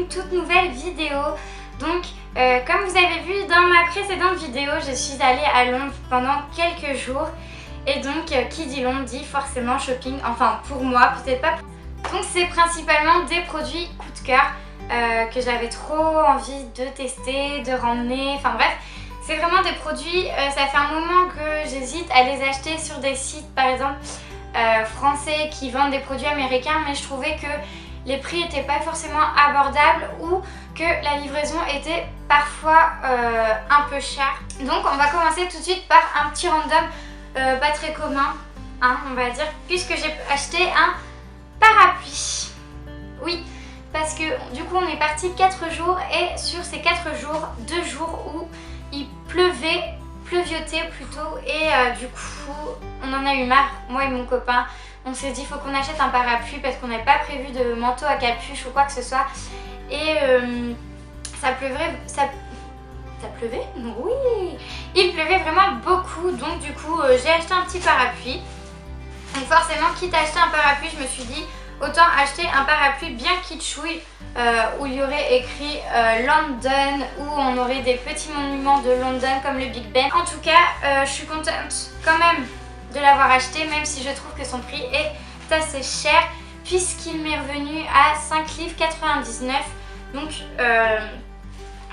une toute nouvelle vidéo. Donc comme vous avez vu dans ma précédente vidéo, je suis allée à Londres pendant quelques jours. Et donc qui dit Londres dit forcément shopping, enfin pour moi, peut-être pas. Donc c'est principalement des produits coup de cœur que j'avais trop envie de tester, de ramener, enfin bref. C'est vraiment des produits, ça fait un moment que j'hésite à les acheter sur des sites par exemple français qui vendent des produits américains, mais je trouvais que les prix n'étaient pas forcément abordables ou que la livraison était parfois un peu chère. Donc on va commencer tout de suite par un petit random pas très commun, hein, on va dire, puisque j'ai acheté un parapluie. Oui, parce que du coup on est parti 4 jours et sur ces 4 jours, 2 jours où il pleuviotait plutôt et du coup on en a eu marre, moi et mon copain. On s'est dit il faut qu'on achète un parapluie parce qu'on n'avait pas prévu de manteau à capuche ou quoi que ce soit. Et ça pleuvait, oui, il pleuvait vraiment beaucoup, donc du coup j'ai acheté un petit parapluie. Donc forcément, quitte à acheter un parapluie, je me suis dit autant acheter un parapluie bien kitschouille où il y aurait écrit London, où on aurait des petits monuments de London comme le Big Ben. En tout cas, je suis contente quand même de l'avoir acheté, même si je trouve que son prix est assez cher puisqu'il m'est revenu à 5,99 livres. Donc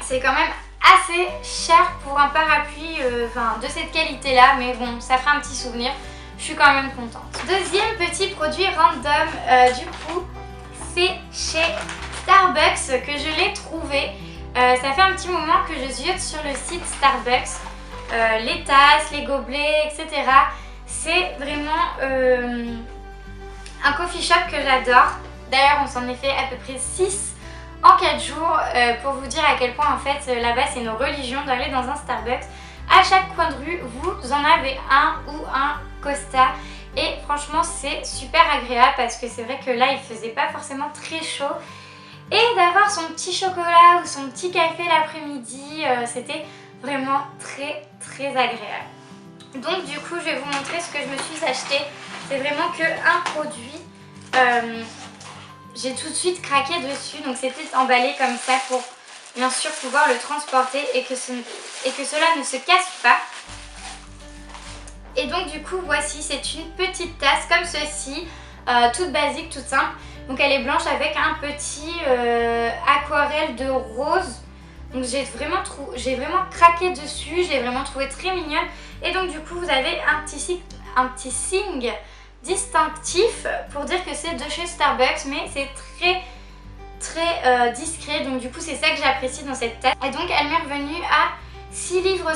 c'est quand même assez cher pour un parapluie de cette qualité là, mais bon, ça fera un petit souvenir. Je suis quand même contente. Deuxième petit produit random, du coup, c'est chez Starbucks que je l'ai trouvé. Ça fait un petit moment que je ziote sur le site Starbucks. Les tasses, les gobelets, etc. C'est vraiment un coffee shop que j'adore. D'ailleurs, on s'en est fait à peu près 6 en 4 jours pour vous dire à quel point en fait là-bas c'est une religion d'aller dans un Starbucks. À chaque coin de rue, vous en avez un ou un Costa et franchement c'est super agréable parce que c'est vrai que là il faisait pas forcément très chaud et d'avoir son petit chocolat ou son petit café l'après-midi, c'était vraiment très très agréable. Donc du coup je vais vous montrer ce que je me suis acheté. C'est vraiment que un produit, j'ai tout de suite craqué dessus, donc c'était emballé comme ça pour bien sûr pouvoir le transporter et que cela ne se casse pas. Et donc du coup voici, c'est une petite tasse comme ceci, toute basique, toute simple. Donc elle est blanche avec un petit aquarelle de rose. Donc j'ai vraiment craqué dessus, je l'ai vraiment trouvé très mignonne. Et donc du coup vous avez un petit signe distinctif pour dire que c'est de chez Starbucks, mais c'est très discret. Donc du coup c'est ça que j'apprécie dans cette tasse. Et donc elle m'est revenue à 6,50 livres,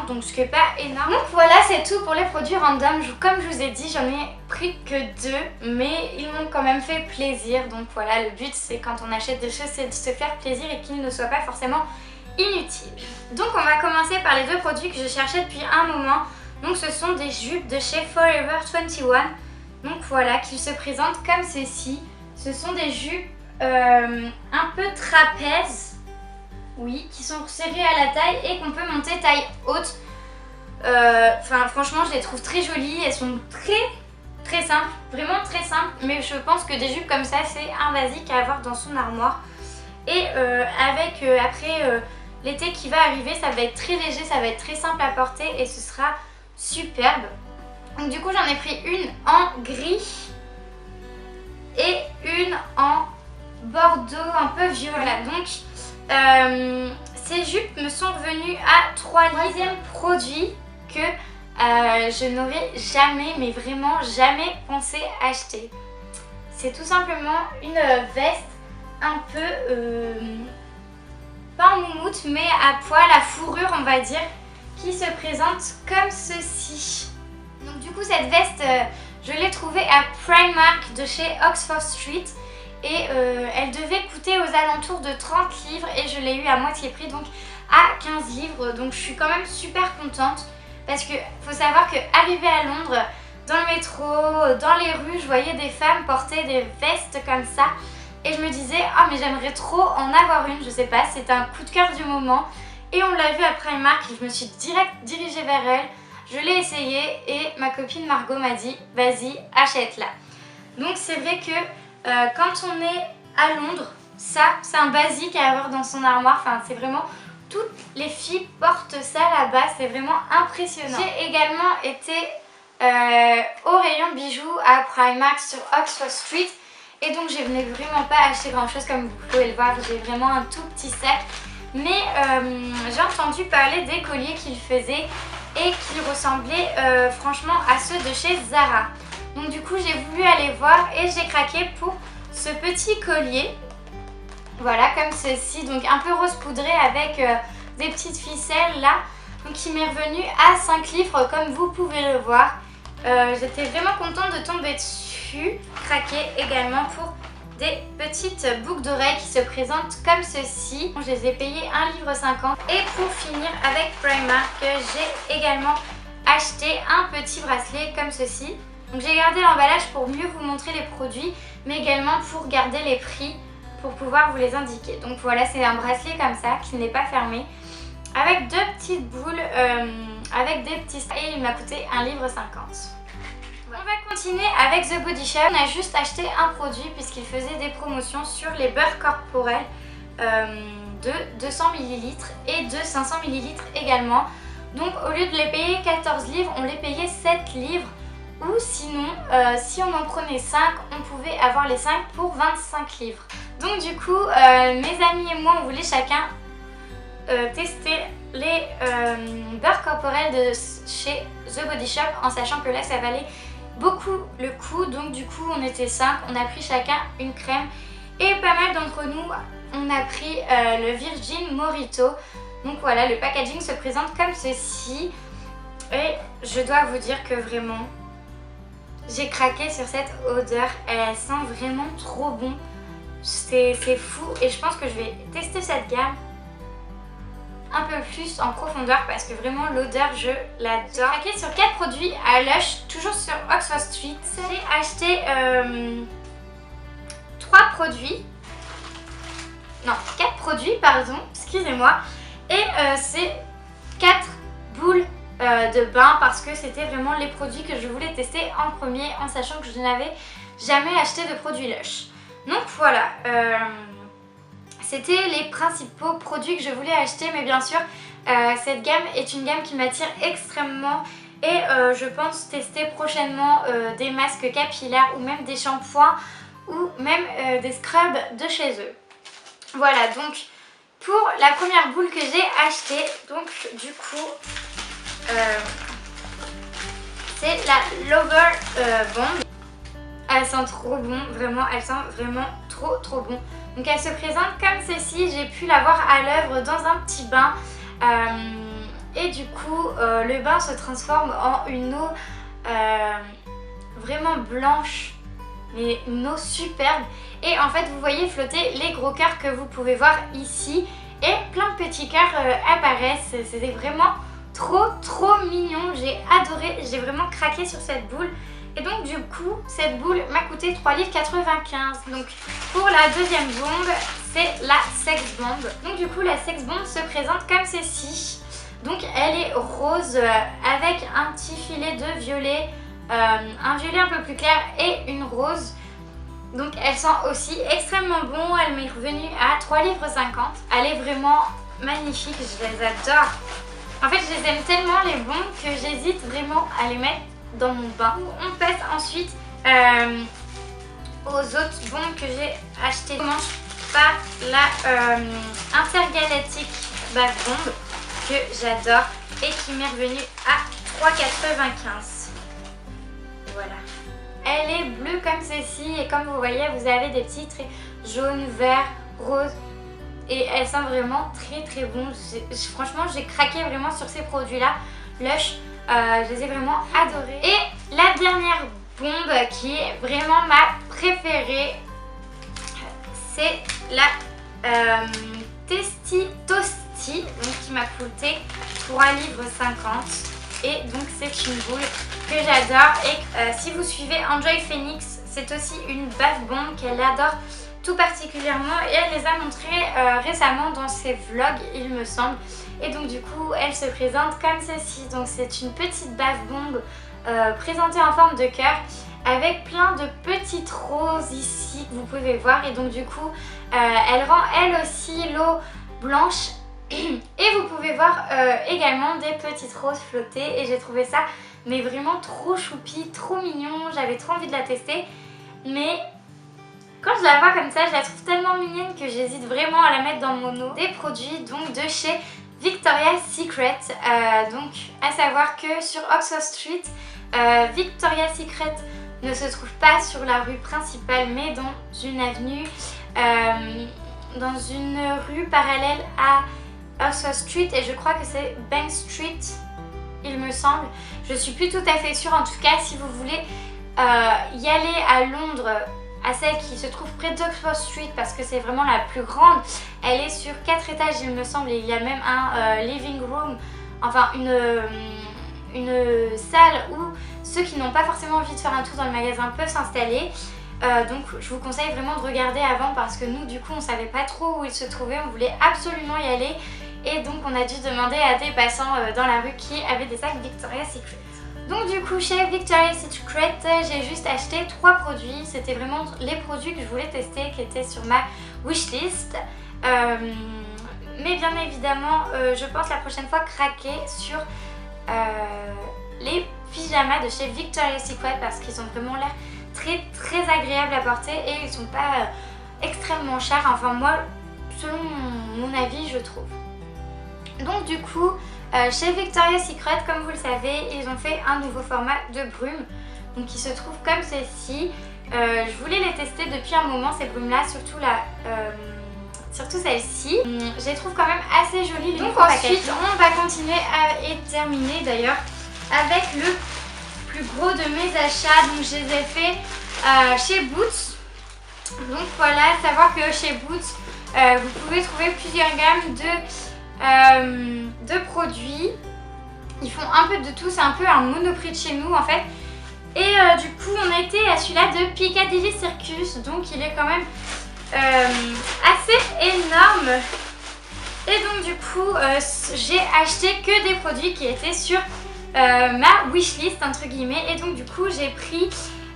donc ce qui n'est pas énorme. Donc voilà, c'est tout pour les produits random. Comme je vous ai dit, j'en ai pris que 2, mais ils m'ont quand même fait plaisir. Donc voilà, le but c'est quand on achète des choses, c'est de se faire plaisir et qu'ils ne soient pas forcément inutiles. Donc on va commencer par les 2 produits que je cherchais depuis un moment. Donc ce sont des jupes de chez Forever 21. Donc voilà, qui se présentent comme ceci. Ce sont des jupes un peu trapèze. Oui, qui sont serrées à la taille et qu'on peut monter taille haute. Franchement, je les trouve très jolies. Elles sont très simples, vraiment très simples. Mais je pense que des jupes comme ça, c'est un basique à avoir dans son armoire. Et avec après l'été qui va arriver, ça va être très léger, ça va être très simple à porter et ce sera superbe. Donc du coup, j'en ai pris une en gris et une en bordeaux un peu violet. Donc ces jupes me sont revenues à 3 livres. Troisième produit que je n'aurais jamais, mais vraiment jamais pensé acheter. C'est tout simplement une veste un peu, pas en moumoute, mais à poil, à fourrure on va dire, qui se présente comme ceci. Donc du coup cette veste, je l'ai trouvée à Primark de chez Oxford Street. Et elle devait coûter aux alentours de 30 livres et je l'ai eu à moitié prix, donc à 15 livres. Donc je suis quand même super contente parce que faut savoir qu'arrivée à Londres, dans le métro, dans les rues, je voyais des femmes porter des vestes comme ça et je me disais oh mais j'aimerais trop en avoir une, je sais pas, c'était un coup de cœur du moment et on l'a vu à Primark et je me suis direct dirigée vers elle. Je l'ai essayée et ma copine Margot m'a dit vas-y achète-la. Donc c'est vrai que quand on est à Londres, ça, c'est un basique à avoir dans son armoire. Enfin, c'est vraiment... Toutes les filles portent ça là-bas, c'est vraiment impressionnant. J'ai également été au rayon bijoux à Primark sur Oxford Street. Et donc je venais vraiment pas acheter grand chose comme vous pouvez le voir. J'ai vraiment un tout petit sac. Mais j'ai entendu parler des colliers qu'il faisait et qui ressemblaient franchement à ceux de chez Zara. Donc du coup j'ai voulu aller voir et j'ai craqué pour ce petit collier. Voilà, comme ceci, donc un peu rose poudré avec des petites ficelles là. Donc il m'est revenu à 5 livres comme vous pouvez le voir. J'étais vraiment contente de tomber dessus. Craqué également pour des petites boucles d'oreilles qui se présentent comme ceci. Je les ai payées 1,50 $. Et pour finir avec Primark, j'ai également acheté un petit bracelet comme ceci. Donc j'ai gardé l'emballage pour mieux vous montrer les produits, mais également pour garder les prix pour pouvoir vous les indiquer. Donc voilà, c'est un bracelet comme ça qui n'est pas fermé avec deux petites boules avec des petits strass et il m'a coûté 1,50 $. On va continuer avec The Body Shop. On a juste acheté un produit puisqu'il faisait des promotions sur les beurres corporels de 200 ml et de 500 ml également. Donc au lieu de les payer 14 livres, on les payait 7 livres. Ou sinon, si on en prenait 5, on pouvait avoir les 5 pour 25 livres. Donc du coup, mes amis et moi, on voulait chacun tester les beurres corporels de chez The Body Shop en sachant que là, ça valait beaucoup le coup. Donc du coup, on était 5, on a pris chacun une crème. Et pas mal d'entre nous, on a pris le Virgin Mojito. Donc voilà, le packaging se présente comme ceci. Et je dois vous dire que vraiment... j'ai craqué sur cette odeur, elle sent vraiment trop bon, c'est fou et je pense que je vais tester cette gamme un peu plus en profondeur parce que vraiment l'odeur je l'adore. J'ai craqué sur 4 produits à Lush, toujours sur Oxford Street. J'ai acheté 3 produits, non 4 produits pardon, excusez-moi, et c'est 4 boules de bain parce que c'était vraiment les produits que je voulais tester en premier en sachant que je n'avais jamais acheté de produits Lush. Donc voilà, c'était les principaux produits que je voulais acheter, mais bien sûr cette gamme est une gamme qui m'attire extrêmement et je pense tester prochainement des masques capillaires ou même des shampoings ou même des scrubs de chez eux. Voilà, donc pour la première boule que j'ai achetée, donc du coup c'est la Lover Bomb. Elle sent trop bon, vraiment, elle sent vraiment trop bon. Donc elle se présente comme ceci, j'ai pu l'avoir à l'œuvre dans un petit bain. Et du coup, le bain se transforme en une eau vraiment blanche, mais une eau superbe. Et en fait, vous voyez flotter les gros cœurs que vous pouvez voir ici. Et plein de petits cœurs apparaissent, c'était vraiment trop mignon, j'ai adoré, j'ai vraiment craqué sur cette boule. Et donc du coup cette boule m'a coûté 3,95 $. Donc pour la deuxième bombe, c'est la Sex Bomb. Donc du coup la Sex Bomb se présente comme ceci. Donc elle est rose avec un petit filet de violet, un violet un peu plus clair et une rose. Donc elle sent aussi extrêmement bon, elle m'est revenue à 3,50 $. Elle est vraiment magnifique, je les adore. En fait, je les aime tellement les bombes que j'hésite vraiment à les mettre dans mon bain. On passe ensuite aux autres bombes que j'ai achetées. On commence par la Intergalactic Bath Bomb que j'adore et qui m'est revenue à 3,95 $. Voilà. Elle est bleue comme ceci et comme vous voyez, vous avez des petits traits jaunes, verts, roses. Et elle sent vraiment très bon. Franchement, j'ai craqué vraiment sur ces produits-là. Lush, je les ai vraiment adorés. Et la dernière bombe qui est vraiment ma préférée, c'est la Tasty Toasty, donc qui m'a coûté 3,50 $. Et donc c'est une boule que j'adore. Et si vous suivez Enjoy Phoenix, c'est aussi une bath bomb qu'elle adore tout particulièrement et elle les a montrés récemment dans ses vlogs il me semble. Et donc du coup elle se présente comme ceci. Donc c'est une petite bath bomb présentée en forme de cœur. avec plein de petites roses ici que vous pouvez voir. Et donc du coup elle rend elle aussi l'eau blanche. Et vous pouvez voir également des petites roses flottées. Et j'ai trouvé ça mais vraiment trop choupi, trop mignon. J'avais trop envie de la tester. Mais quand je la vois comme ça, je la trouve tellement mignonne que j'hésite vraiment à la mettre dans mon eau. Des produits donc de chez Victoria's Secret. Donc à savoir que sur Oxford Street, Victoria's Secret ne se trouve pas sur la rue principale mais dans une avenue, dans une rue parallèle à Oxford Street, et je crois que c'est Bank Street, il me semble. Je suis plus tout à fait sûre. En tout cas, si vous voulez y aller à Londres, à celle qui se trouve près d'Oxford Street, parce que c'est vraiment la plus grande, elle est sur 4 étages il me semble, et il y a même un living room, enfin une salle où ceux qui n'ont pas forcément envie de faire un tour dans le magasin peuvent s'installer. Donc je vous conseille vraiment de regarder avant, parce que nous du coup on savait pas trop où il se trouvait, on voulait absolument y aller, et donc on a dû demander à des passants dans la rue qui avaient des sacs Victoria's Secret. Donc du coup chez Victoria's Secret j'ai juste acheté 3 produits, c'était vraiment les produits que je voulais tester qui étaient sur ma wishlist. Mais bien évidemment je pense la prochaine fois craquer sur les pyjamas de chez Victoria's Secret, parce qu'ils ont vraiment l'air très agréables à porter et ils sont pas extrêmement chers, enfin moi selon mon avis je trouve. Donc du coup chez Victoria's Secret, comme vous le savez, ils ont fait un nouveau format de brume, donc qui se trouve comme ceci. Je voulais les tester depuis un moment ces brumes là, surtout celle-ci. Je les trouve quand même assez jolies. Donc ensuite on va continuer et terminer d'ailleurs avec le plus gros de mes achats. Donc je les ai fait chez Boots. Donc voilà, savoir que chez Boots vous pouvez trouver plusieurs gammes de produits. Ils font un peu de tout, c'est un peu un monoprix de chez nous en fait. Et du coup on a été à celui-là de Piccadilly Circus, donc il est quand même assez énorme. Et donc du coup j'ai acheté que des produits qui étaient sur ma wishlist entre guillemets. Et donc du coup j'ai pris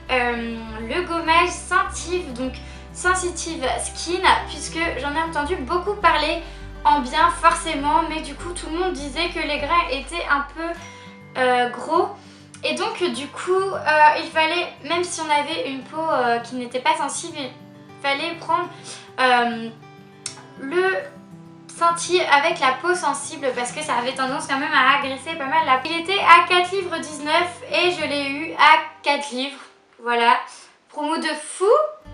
le gommage Sensitive, donc Sensitive Skin, puisque j'en ai entendu beaucoup parler en bien forcément, mais du coup tout le monde disait que les grains étaient un peu gros, et donc du coup il fallait, même si on avait une peau qui n'était pas sensible, il fallait prendre le Senti avec la peau sensible, parce que ça avait tendance quand même à agresser pas mal la peau. Il était à 4,19 livres et je l'ai eu à 4 livres. Voilà, promo de fou,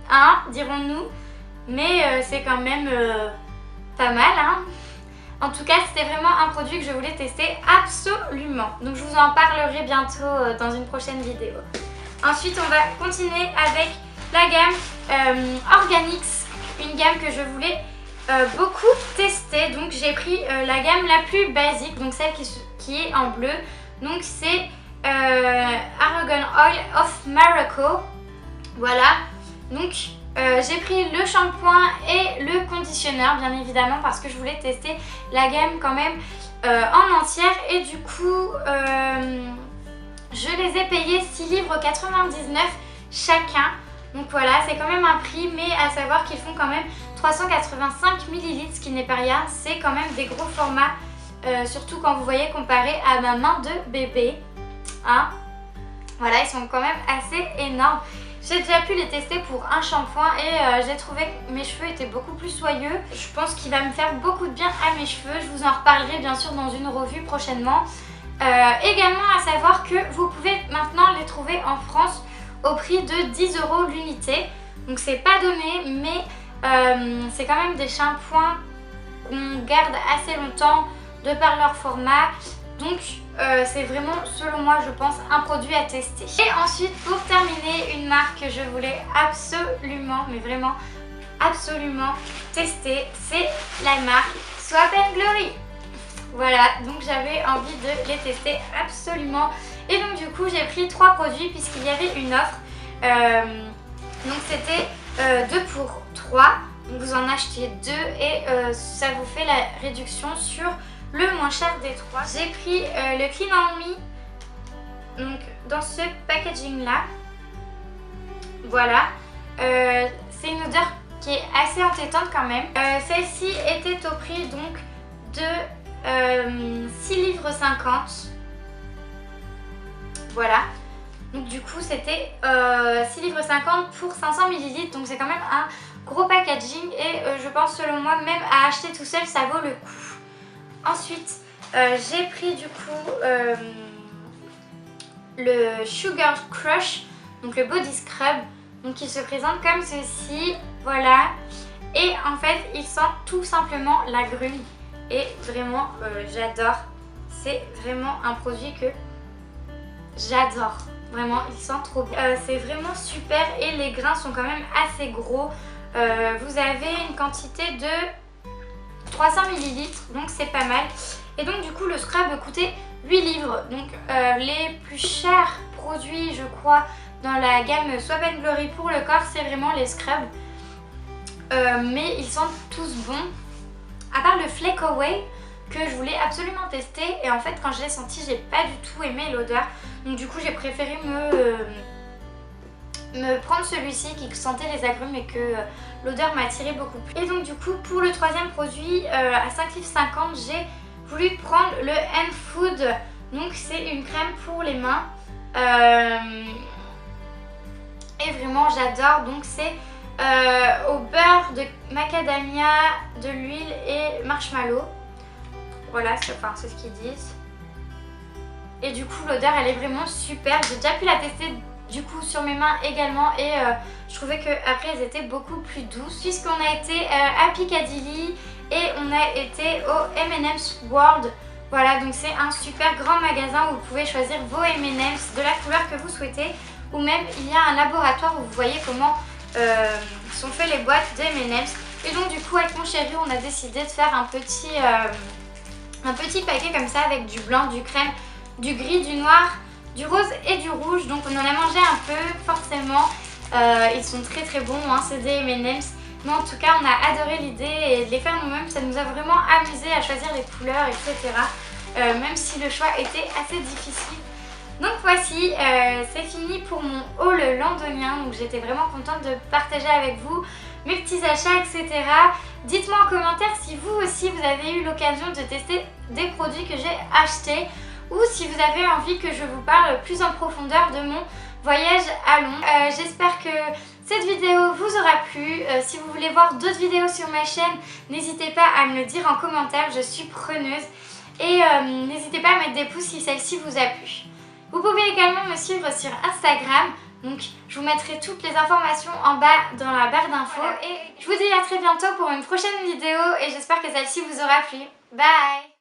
hein, dirons-nous, mais c'est quand même pas mal, hein. En tout cas, c'était vraiment un produit que je voulais tester absolument. Donc je vous en parlerai bientôt dans une prochaine vidéo. Ensuite, on va continuer avec la gamme Organix, une gamme que je voulais beaucoup tester. Donc j'ai pris la gamme la plus basique, donc celle qui est en bleu. Donc c'est Argan Oil of Morocco. Voilà, donc j'ai pris le shampoing et le conditionneur bien évidemment, parce que je voulais tester la gamme quand même en entière. Et du coup je les ai payés 6,99 livres chacun. Donc voilà, c'est quand même un prix, mais à savoir qu'ils font quand même 385 ml, ce qui n'est pas rien. C'est quand même des gros formats, surtout quand vous voyez comparé à ma main de bébé, hein. Voilà, ils sont quand même assez énormes. J'ai déjà pu les tester pour un shampoing et j'ai trouvé que mes cheveux étaient beaucoup plus soyeux. Je pense qu'il va me faire beaucoup de bien à mes cheveux. Je vous en reparlerai bien sûr dans une revue prochainement. Également à savoir que vous pouvez maintenant les trouver en France au prix de 10 € l'unité. Donc c'est pas donné, mais c'est quand même des shampoings qu'on garde assez longtemps de par leur format. Donc c'est vraiment, selon moi je pense, un produit à tester. Et ensuite, pour terminer, une marque que je voulais absolument, mais vraiment absolument tester, c'est la marque Swap & Glory. Voilà, donc j'avais envie de les tester absolument. Et donc du coup j'ai pris 3 produits puisqu'il y avait une offre. Donc c'était 2 pour 3. Donc vous en achetez 2 et ça vous fait la réduction sur le moins cher des 3. J'ai pris le Clean On Me, donc dans ce packaging là. Voilà, c'est une odeur qui est assez entêtante quand même. Celle-ci était au prix donc de 6 livres 50. Voilà, donc du coup c'était 6 livres 50 pour 500 ml, donc c'est quand même un gros packaging et je pense selon moi même à acheter tout seul ça vaut le coup. Ensuite j'ai pris du coup le Sugar Crush, donc le body scrub, donc il se présente comme ceci, voilà, et en fait il sent tout simplement l'agrume et vraiment j'adore, c'est vraiment un produit que j'adore, vraiment il sent trop bien, c'est vraiment super et les grains sont quand même assez gros, vous avez une quantité de 300 ml donc c'est pas mal. Et donc du coup le scrub coûtait 8 livres, donc les plus chers produits je crois dans la gamme Swap & Glory pour le corps c'est vraiment les scrubs, mais ils sentent tous bons, à part le Flake Away que je voulais absolument tester et en fait quand je l'ai senti j'ai pas du tout aimé l'odeur, donc du coup j'ai préféré me prendre celui-ci qui sentait les agrumes et que l'odeur m'a attiré beaucoup plus. Et donc du coup pour le troisième produit à 5,50 livres j'ai voulu prendre le Hand Food, donc c'est une crème pour les mains et vraiment j'adore, donc c'est au beurre de macadamia, de l'huile et marshmallow, voilà c'est ce qu'ils disent. Et du coup l'odeur elle est vraiment super, j'ai déjà pu la tester du coup sur mes mains également et je trouvais qu'après elles étaient beaucoup plus douces. Puisqu'on a été à Piccadilly et on a été au M&M's World, voilà, donc c'est un super grand magasin où vous pouvez choisir vos M&M's de la couleur que vous souhaitez, ou même il y a un laboratoire où vous voyez comment sont faites les boîtes de M&M's. Et donc du coup avec mon chéri on a décidé de faire un petit paquet comme ça avec du blanc, du crème, du gris, du noir, du rose et du rouge, donc on en a mangé un peu forcément, ils sont très très bons hein, c'est des M&M's, mais en tout cas on a adoré l'idée et de les faire nous-mêmes, ça nous a vraiment amusé à choisir les couleurs etc, même si le choix était assez difficile. Donc voici, c'est fini pour mon haul londonien, donc j'étais vraiment contente de partager avec vous mes petits achats etc. Dites-moi en commentaire si vous aussi vous avez eu l'occasion de tester des produits que j'ai achetés, ou si vous avez envie que je vous parle plus en profondeur de mon voyage à Londres. J'espère que cette vidéo vous aura plu. Si vous voulez voir d'autres vidéos sur ma chaîne, n'hésitez pas à me le dire en commentaire, je suis preneuse. Et n'hésitez pas à mettre des pouces si celle-ci vous a plu. Vous pouvez également me suivre sur Instagram, donc je vous mettrai toutes les informations en bas dans la barre d'infos. Et je vous dis à très bientôt pour une prochaine vidéo et j'espère que celle-ci vous aura plu. Bye!